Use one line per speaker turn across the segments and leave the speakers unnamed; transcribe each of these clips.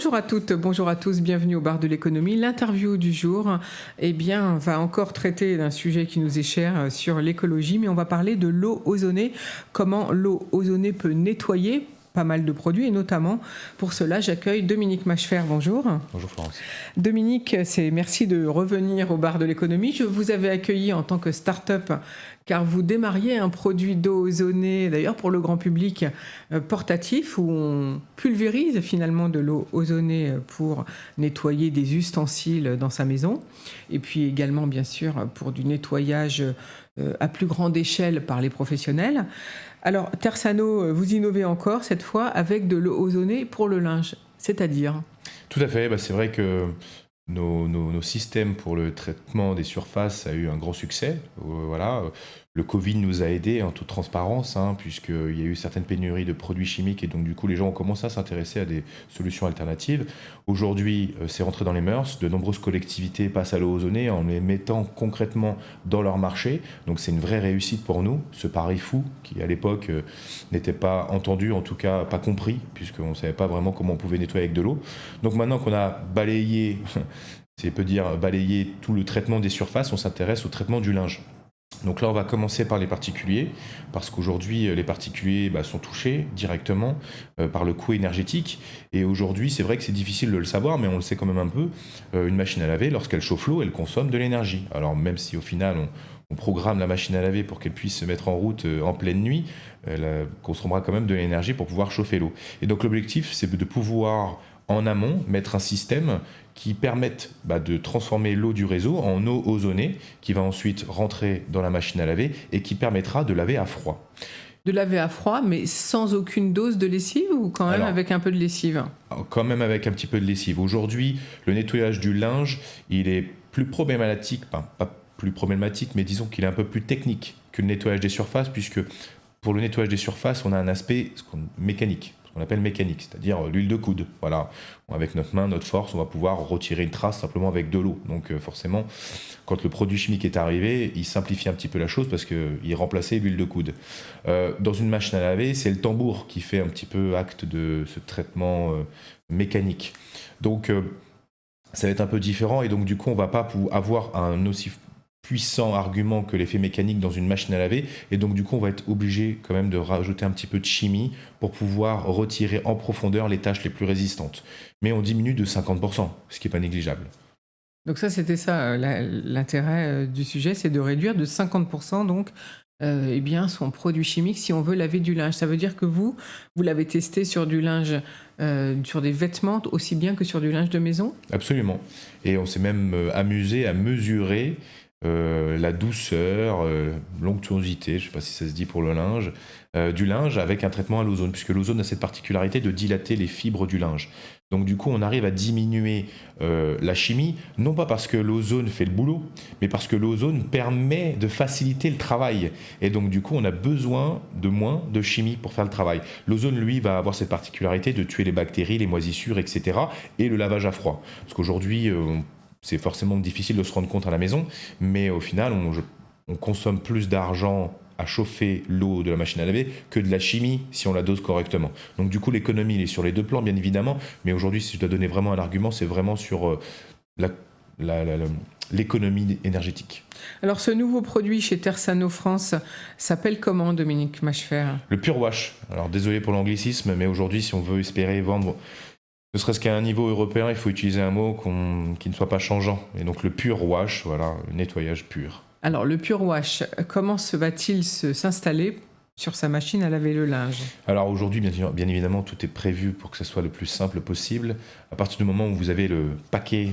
Bonjour à toutes, bonjour à tous, bienvenue au bar de l'économie. L'interview du jour, va encore traiter d'un sujet qui nous est cher sur l'écologie, mais on va parler de l'eau ozonée, comment l'eau ozonée peut nettoyer pas mal de produits et notamment pour cela j'accueille Dominique Machefer. Bonjour.
Bonjour Florence.
Dominique, merci de revenir au bar de l'économie. Je vous avais accueilli en tant que start-up car vous démarriez un produit d'eau ozonée, d'ailleurs pour le grand public, portatif, où on pulvérise finalement de l'eau ozonée pour nettoyer des ustensiles dans sa maison et puis également bien sûr pour du nettoyage à plus grande échelle par les professionnels. Alors, Tersano, vous innovez encore, cette fois, avec de l'eau ozonée pour le linge, c'est-à-dire ?
Tout à fait, c'est vrai que nos systèmes pour le traitement des surfaces a eu un grand succès. Voilà. Le Covid nous a aidés en toute transparence, puisqu'il y a eu certaines pénuries de produits chimiques et donc du coup les gens ont commencé à s'intéresser à des solutions alternatives. Aujourd'hui, c'est rentré dans les mœurs. De nombreuses collectivités passent à l'eau ozonée en les mettant concrètement dans leur marché. Donc c'est une vraie réussite pour nous. Ce pari fou qui à l'époque n'était pas entendu, en tout cas pas compris, puisqu'on ne savait pas vraiment comment on pouvait nettoyer avec de l'eau. Donc maintenant qu'on a balayé, balayer tout le traitement des surfaces, on s'intéresse au traitement du linge. Donc là, on va commencer par les particuliers, parce qu'aujourd'hui, les particuliers sont touchés directement par le coût énergétique. Et aujourd'hui, c'est vrai que c'est difficile de le savoir, mais on le sait quand même un peu. Une machine à laver, lorsqu'elle chauffe l'eau, elle consomme de l'énergie. Alors même si au final, on programme la machine à laver pour qu'elle puisse se mettre en route en pleine nuit, elle consommera quand même de l'énergie pour pouvoir chauffer l'eau. Et donc l'objectif, c'est de pouvoir en amont mettre un système qui permette de transformer l'eau du réseau en eau ozonée qui va ensuite rentrer dans la machine à laver et qui permettra de laver à froid.
De laver à froid, mais sans aucune dose de lessive ou quand même avec un peu de lessive ?
Quand même avec un petit peu de lessive. Aujourd'hui, le nettoyage du linge, il est plus problématique, pas plus problématique, mais disons qu'il est un peu plus technique que le nettoyage des surfaces, puisque pour le nettoyage des surfaces, on a un aspect mécanique. On appelle mécanique, c'est-à-dire l'huile de coude. Voilà, avec notre main, notre force, on va pouvoir retirer une trace simplement avec de l'eau. Donc forcément, quand le produit chimique est arrivé, il simplifie un petit peu la chose parce qu'il remplaçait l'huile de coude. Dans une machine à laver, c'est le tambour qui fait un petit peu acte de ce traitement mécanique. Donc ça va être un peu différent et donc du coup, on ne va pas avoir un aussi puissant argument que l'effet mécanique dans une machine à laver et donc du coup on va être obligé quand même de rajouter un petit peu de chimie pour pouvoir retirer en profondeur les tâches les plus résistantes. Mais on diminue de 50%, ce qui n'est pas négligeable.
Donc ça c'était ça l'intérêt du sujet, c'est de réduire de 50% donc son produit chimique si on veut laver du linge. Ça veut dire que vous l'avez testé sur du linge, sur des vêtements aussi bien que sur du linge de maison ?
Absolument. Et on s'est même amusé à mesurer la douceur, l'onctuosité, je ne sais pas si ça se dit pour le linge, du linge avec un traitement à l'ozone, puisque l'ozone a cette particularité de dilater les fibres du linge. Donc du coup, on arrive à diminuer la chimie, non pas parce que l'ozone fait le boulot, mais parce que l'ozone permet de faciliter le travail. Et donc du coup, on a besoin de moins de chimie pour faire le travail. L'ozone, lui, va avoir cette particularité de tuer les bactéries, les moisissures, etc. et le lavage à froid. Parce qu'aujourd'hui, c'est forcément difficile de se rendre compte à la maison, mais au final, on consomme plus d'argent à chauffer l'eau de la machine à laver que de la chimie si on la dose correctement. Donc du coup, l'économie, elle est sur les deux plans, bien évidemment, mais aujourd'hui, si je dois donner vraiment un argument, c'est vraiment sur l'économie énergétique.
Alors ce nouveau produit chez Tersano France s'appelle comment, Dominique Machefer ?
Le Pure Wash. Alors désolé pour l'anglicisme, mais aujourd'hui, si on veut espérer vendre ne serait-ce qu'à un niveau européen, il faut utiliser un mot qui ne soit pas changeant. Et donc le Pure Wash, voilà, le nettoyage pur.
Alors le Pure Wash, comment va-t-il s'installer sur sa machine à laver le linge ?
Alors aujourd'hui, bien évidemment, tout est prévu pour que ce soit le plus simple possible. À partir du moment où vous avez le paquet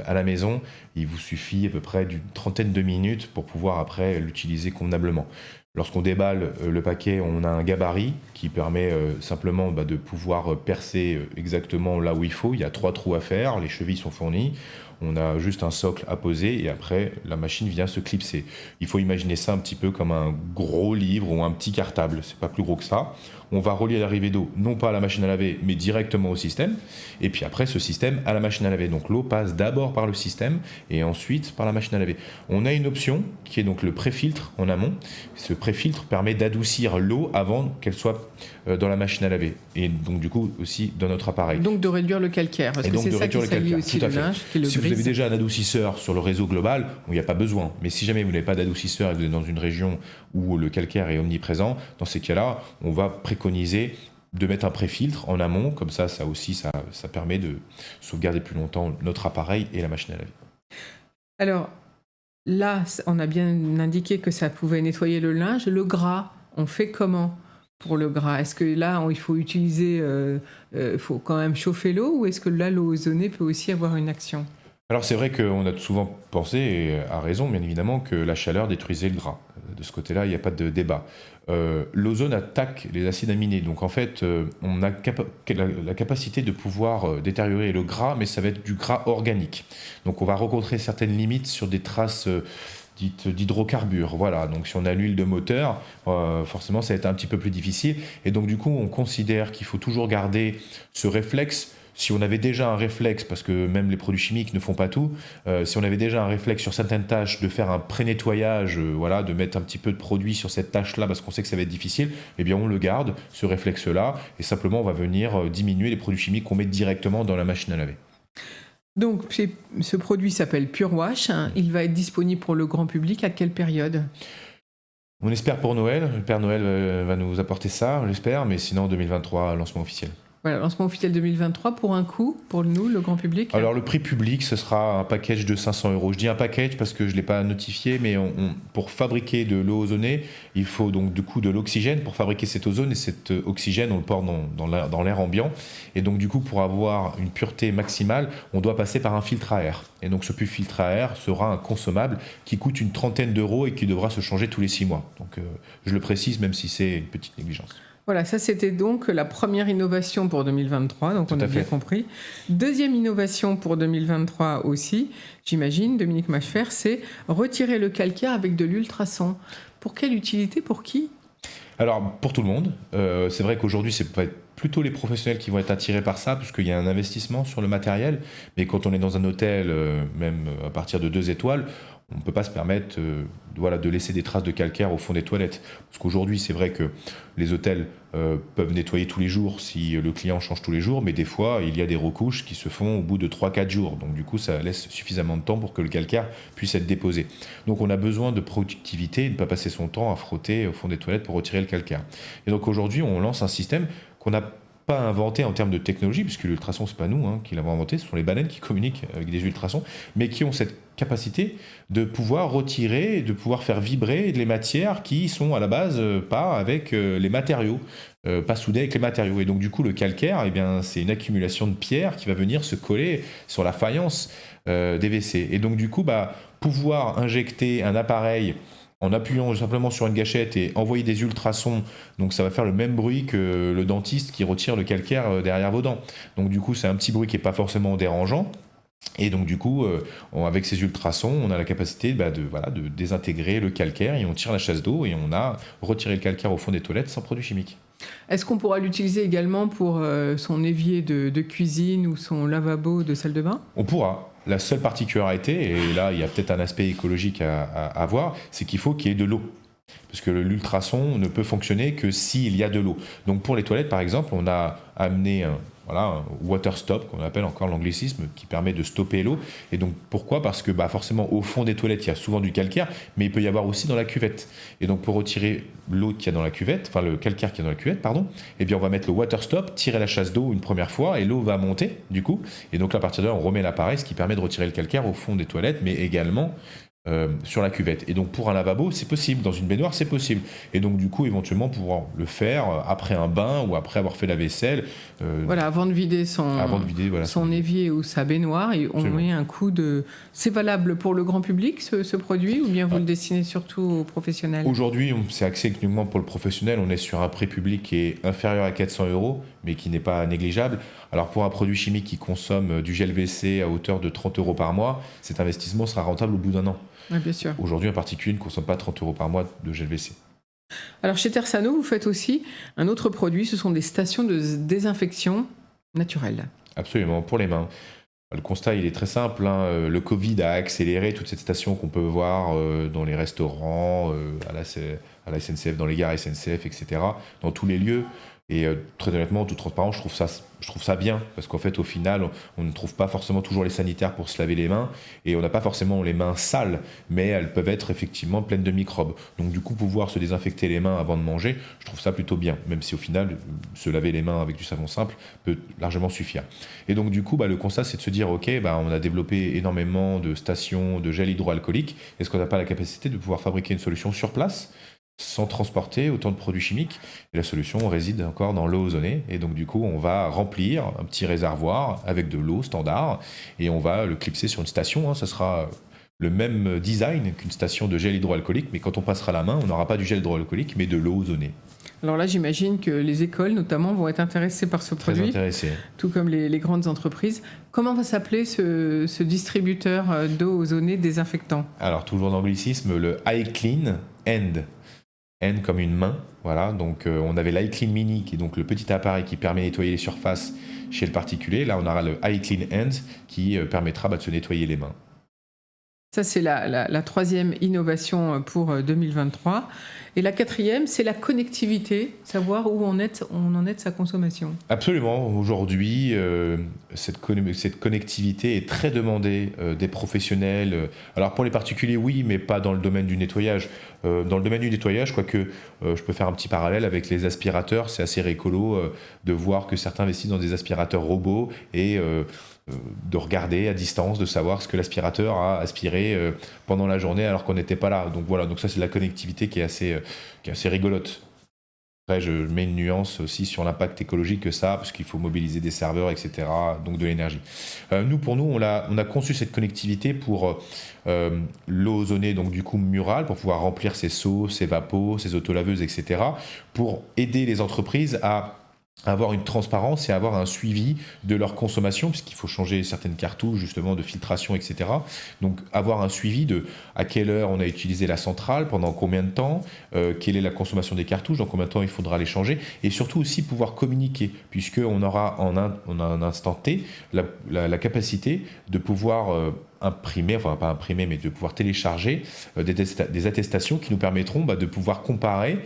à la maison, il vous suffit à peu près d'une trentaine de minutes pour pouvoir après l'utiliser convenablement. Lorsqu'on déballe le paquet, on a un gabarit qui permet simplement de pouvoir percer exactement là où il faut. Il y a 3 trous à faire, les chevilles sont fournies. On a juste un socle à poser et après, la machine vient se clipser. Il faut imaginer ça un petit peu comme un gros livre ou un petit cartable. C'est pas plus gros que ça. On va relier l'arrivée d'eau, non pas à la machine à laver, mais directement au système. Et puis après, ce système à la machine à laver. Donc l'eau passe d'abord par le système et ensuite par la machine à laver. On a une option qui est donc le pré-filtre en amont. Ce pré-filtre permet d'adoucir l'eau avant qu'elle soit dans la machine à laver. Et donc du coup aussi dans notre appareil.
Donc de réduire le calcaire, parce que c'est ça qui salit aussi le linge, qui est le
Si
gris.
vous avez déjà un adoucisseur sur le réseau global, il n'y a pas besoin. Mais si jamais vous n'avez pas d'adoucisseur et que vous êtes dans une région où le calcaire est omniprésent, dans ces cas-là, on va préconiser de mettre un pré-filtre en amont, comme ça aussi, ça permet de sauvegarder plus longtemps notre appareil et la machine à laver.
Alors là, on a bien indiqué que ça pouvait nettoyer le linge. Le gras, on fait comment pour le gras? Est-ce que là, il faut utiliser, faut quand même chauffer l'eau, ou est-ce que là, l'eau ozonée peut aussi avoir une action?
Alors c'est vrai qu'on a souvent pensé, et à raison bien évidemment, que la chaleur détruisait le gras. De ce côté-là, il n'y a pas de débat. L'ozone attaque les acides aminés, donc en fait, on a la capacité de pouvoir détériorer le gras, mais ça va être du gras organique. Donc on va rencontrer certaines limites sur des traces dites d'hydrocarbures. Voilà, donc si on a l'huile de moteur, forcément ça va être un petit peu plus difficile. Et donc du coup, on considère qu'il faut toujours garder ce réflexe. Si on avait déjà un réflexe, parce que même les produits chimiques ne font pas tout, si on avait déjà un réflexe sur certaines tâches de faire un pré-nettoyage, voilà, de mettre un petit peu de produit sur cette tâche-là parce qu'on sait que ça va être difficile, eh bien on le garde, ce réflexe-là, et simplement on va venir diminuer les produits chimiques qu'on met directement dans la machine à laver.
Donc ce produit s'appelle Pure Wash. Il va être disponible pour le grand public à quelle période?
On espère pour Noël. Le Père Noël va nous apporter ça, on l'espère, mais sinon 2023, lancement officiel.
Voilà, lancement officiel 2023 pour un coût, pour nous, le grand public.
Alors le prix public, ce sera un package de 500 €. Je dis un package parce que je ne l'ai pas notifié, mais pour fabriquer de l'eau ozonée, il faut donc du coup de l'oxygène pour fabriquer cette ozone, et cet oxygène, on le porte dans l'air ambiant. Et donc du coup, pour avoir une pureté maximale, on doit passer par un filtre à air. Et donc ce filtre à air sera un consommable qui coûte une trentaine d'euros et qui devra se changer tous les 6 mois. Donc je le précise, même si c'est une petite négligence.
Voilà, ça c'était donc la première innovation pour 2023, donc on a bien compris. Deuxième innovation pour 2023 aussi, j'imagine, Dominique Machefer, c'est retirer le calcaire avec de l'ultrason. Pour quelle utilité? Pour qui?
Alors, pour tout le monde. C'est vrai qu'aujourd'hui, c'est plutôt les professionnels qui vont être attirés par ça, puisqu'il y a un investissement sur le matériel. Mais quand on est dans un hôtel, même à partir de 2 étoiles, on ne peut pas se permettre de laisser des traces de calcaire au fond des toilettes. Parce qu'aujourd'hui, c'est vrai que les hôtels peuvent nettoyer tous les jours si le client change tous les jours, mais des fois, il y a des recouches qui se font au bout de 3-4 jours. Donc du coup, ça laisse suffisamment de temps pour que le calcaire puisse être déposé. Donc on a besoin de productivité et de ne pas passer son temps à frotter au fond des toilettes pour retirer le calcaire. Et donc aujourd'hui, on lance un système qu'on n'a pas inventé en termes de technologie, puisque l'ultrason, c'est pas nous qui l'avons inventé, ce sont les baleines qui communiquent avec des ultrasons, mais qui ont cette capacité de pouvoir retirer, de pouvoir faire vibrer les matières qui sont à la base pas avec les matériaux, pas soudées avec les matériaux. Et donc du coup, le calcaire, eh bien, c'est une accumulation de pierres qui va venir se coller sur la faïence des WC. Et donc du coup, pouvoir injecter un appareil en appuyant simplement sur une gâchette et envoyer des ultrasons, donc ça va faire le même bruit que le dentiste qui retire le calcaire derrière vos dents. Donc du coup, c'est un petit bruit qui n'est pas forcément dérangeant. Et donc du coup, avec ces ultrasons, on a la capacité de désintégrer le calcaire, et on tire la chasse d'eau et on a retiré le calcaire au fond des toilettes sans produits chimiques.
Est-ce qu'on pourra l'utiliser également pour son évier de cuisine ou son lavabo de salle de bain?
On pourra. La seule particularité, et là il y a peut-être un aspect écologique à voir, c'est qu'il faut qu'il y ait de l'eau. Parce que l'ultrason ne peut fonctionner que s'il y a de l'eau. Donc pour les toilettes, par exemple, on a amené un water stop, qu'on appelle encore l'anglicisme, qui permet de stopper l'eau. Et donc pourquoi? Parce que forcément au fond des toilettes, il y a souvent du calcaire, mais il peut y avoir aussi dans la cuvette. Et donc pour retirer l'eau qu'il y a dans la cuvette, enfin le calcaire qu'il y a dans la cuvette, pardon, eh bien on va mettre le water stop, tirer la chasse d'eau une première fois, et l'eau va monter du coup. Et donc là, à partir de là, on remet l'appareil, ce qui permet de retirer le calcaire au fond des toilettes, mais également sur la cuvette. Et donc pour un lavabo, c'est possible. Dans une baignoire, c'est possible. Et donc du coup, éventuellement, pouvoir le faire après un bain ou après avoir fait la vaisselle.
Voilà, avant de vider son évier ou sa baignoire, et on met un coup de... C'est valable pour le grand public, ce produit, ou bien vous le destinez surtout aux professionnels?
Aujourd'hui, c'est axé uniquement pour le professionnel. On est sur un prix public qui est inférieur à 400 €, mais qui n'est pas négligeable. Alors pour un produit chimique qui consomme du gel WC à hauteur de 30 € par mois, cet investissement sera rentable au bout d'un an.
Oui, bien sûr.
Aujourd'hui, un particulier ne consomme pas 30 € par mois de gel WC.
Alors chez Tersano, vous faites aussi un autre produit, ce sont des stations de désinfection naturelles.
Absolument, pour les mains. Le constat, il est très simple. Le Covid a accéléré toute cette station qu'on peut voir dans les restaurants, à la SNCF, dans les gares SNCF, etc., dans tous les lieux. Et très honnêtement, en toute transparence, je trouve ça bien, parce qu'en fait, au final, on ne trouve pas forcément toujours les sanitaires pour se laver les mains, et on n'a pas forcément les mains sales, mais elles peuvent être effectivement pleines de microbes. Donc du coup, pouvoir se désinfecter les mains avant de manger, je trouve ça plutôt bien, même si au final, se laver les mains avec du savon simple peut largement suffire. Et donc du coup, le constat, c'est de se dire, ok, on a développé énormément de stations de gel hydroalcoolique, est-ce qu'on n'a pas la capacité de pouvoir fabriquer une solution sur place sans transporter autant de produits chimiques? Et la solution réside encore dans l'eau ozonée. Et donc, du coup, on va remplir un petit réservoir avec de l'eau standard et on va le clipser sur une station. Ça sera le même design qu'une station de gel hydroalcoolique, mais quand on passera la main, on n'aura pas du gel hydroalcoolique, mais de l'eau ozonée.
Alors là, j'imagine que les écoles, notamment, vont être intéressées par ce produit.
Très intéressées.
Tout comme les grandes entreprises. Comment va s'appeler ce distributeur d'eau ozonée désinfectant?
Alors, toujours d'anglicisme, le iClean End. N comme une main, voilà. Donc on avait l'iClean Mini, qui est donc le petit appareil qui permet de nettoyer les surfaces chez le particulier. Là, on aura le iClean End qui permettra de se nettoyer les mains.
Ça, c'est la troisième innovation pour 2023. Et la quatrième, c'est la connectivité, savoir où on en est de sa consommation.
Absolument. Aujourd'hui, cette connectivité est très demandée des professionnels. Alors pour les particuliers, oui, mais pas dans le domaine du nettoyage. Dans le domaine du nettoyage, quoique je peux faire un petit parallèle avec les aspirateurs. C'est assez rigolo de voir que certains investissent dans des aspirateurs robots et de regarder à distance, de savoir ce que l'aspirateur a aspiré pendant la journée alors qu'on n'était pas là. Donc voilà, donc ça c'est de la connectivité qui est assez rigolote. Après, je mets une nuance aussi sur l'impact écologique que ça, parce qu'il faut mobiliser des serveurs, etc., donc de l'énergie. Pour nous, on a conçu cette connectivité pour l'eau ozonée, donc du coup murale, pour pouvoir remplir ses seaux, ses vapos, ses autolaveuses, etc., pour aider les entreprises à avoir une transparence et avoir un suivi de leur consommation, puisqu'il faut changer certaines cartouches justement de filtration, etc. Donc avoir un suivi de à quelle heure on a utilisé la centrale, pendant combien de temps, quelle est la consommation des cartouches, dans combien de temps il faudra les changer, et surtout aussi pouvoir communiquer, puisqu'on aura en un instant T la capacité de pouvoir imprimer, enfin pas imprimer, mais de pouvoir télécharger des attestations qui nous permettront de pouvoir comparer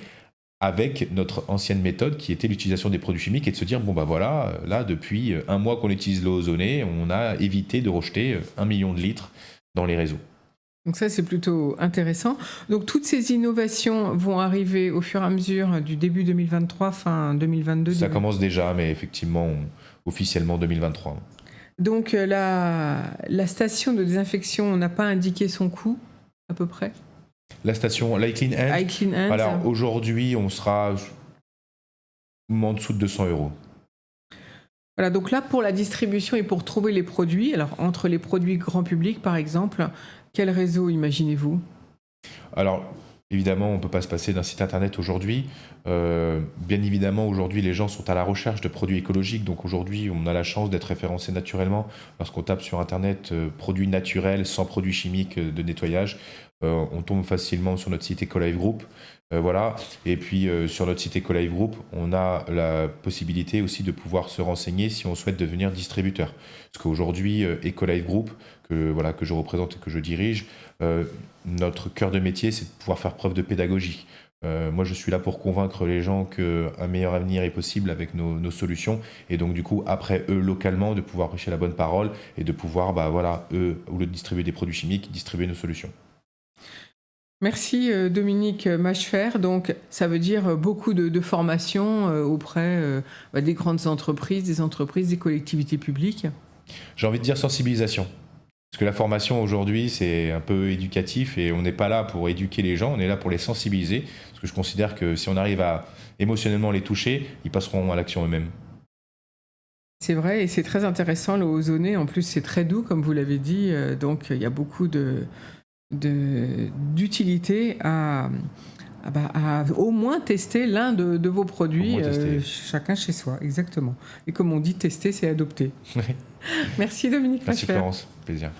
avec notre ancienne méthode qui était l'utilisation des produits chimiques et de se dire, là, depuis un mois qu'on utilise l'eau ozonée, on a évité de rejeter 1 million de litres dans les réseaux.
Donc ça, c'est plutôt intéressant. Donc toutes ces innovations vont arriver au fur et à mesure du début 2023, fin 2022.
Ça commence déjà, mais effectivement, officiellement 2023.
Donc la station de désinfection, on n'a pas indiqué son coût, à peu près?
La station, l'iClean End. Alors aujourd'hui, on sera en dessous de 200 €.
Voilà, donc là, pour la distribution et pour trouver les produits, alors entre les produits grand public par exemple, quel réseau imaginez-vous? Alors,
évidemment, on ne peut pas se passer d'un site internet aujourd'hui. Bien évidemment, aujourd'hui, les gens sont à la recherche de produits écologiques. Donc aujourd'hui, on a la chance d'être référencé naturellement. Lorsqu'on tape sur internet produits naturels sans produits chimiques de nettoyage, on tombe facilement sur notre site Ecolife Group. Voilà. Et puis sur notre site Ecolife Group, on a la possibilité aussi de pouvoir se renseigner si on souhaite devenir distributeur. Parce qu'aujourd'hui, Ecolife Group, que je représente et que je dirige, notre cœur de métier, c'est de pouvoir faire preuve de pédagogie. Moi, je suis là pour convaincre les gens qu'un meilleur avenir est possible avec nos solutions. Et donc, du coup, après, eux, localement, de pouvoir prêcher la bonne parole et de pouvoir, eux, au lieu de distribuer des produits chimiques, distribuer nos solutions.
Merci Dominique Machefer. Donc ça veut dire beaucoup de formation auprès des grandes entreprises, des collectivités publiques.
J'ai envie de dire sensibilisation. Parce que la formation aujourd'hui, c'est un peu éducatif et on n'est pas là pour éduquer les gens, on est là pour les sensibiliser. Parce que je considère que si on arrive à émotionnellement les toucher, ils passeront à l'action eux-mêmes.
C'est vrai et c'est très intéressant le ozonné. En plus, c'est très doux, comme vous l'avez dit. Donc, il y a beaucoup d'utilité à au moins tester l'un de vos produits, chacun chez soi, exactement. Et comme on dit, tester, c'est adopter. Merci Dominique
Merci
Masfer.
Florence, plaisir.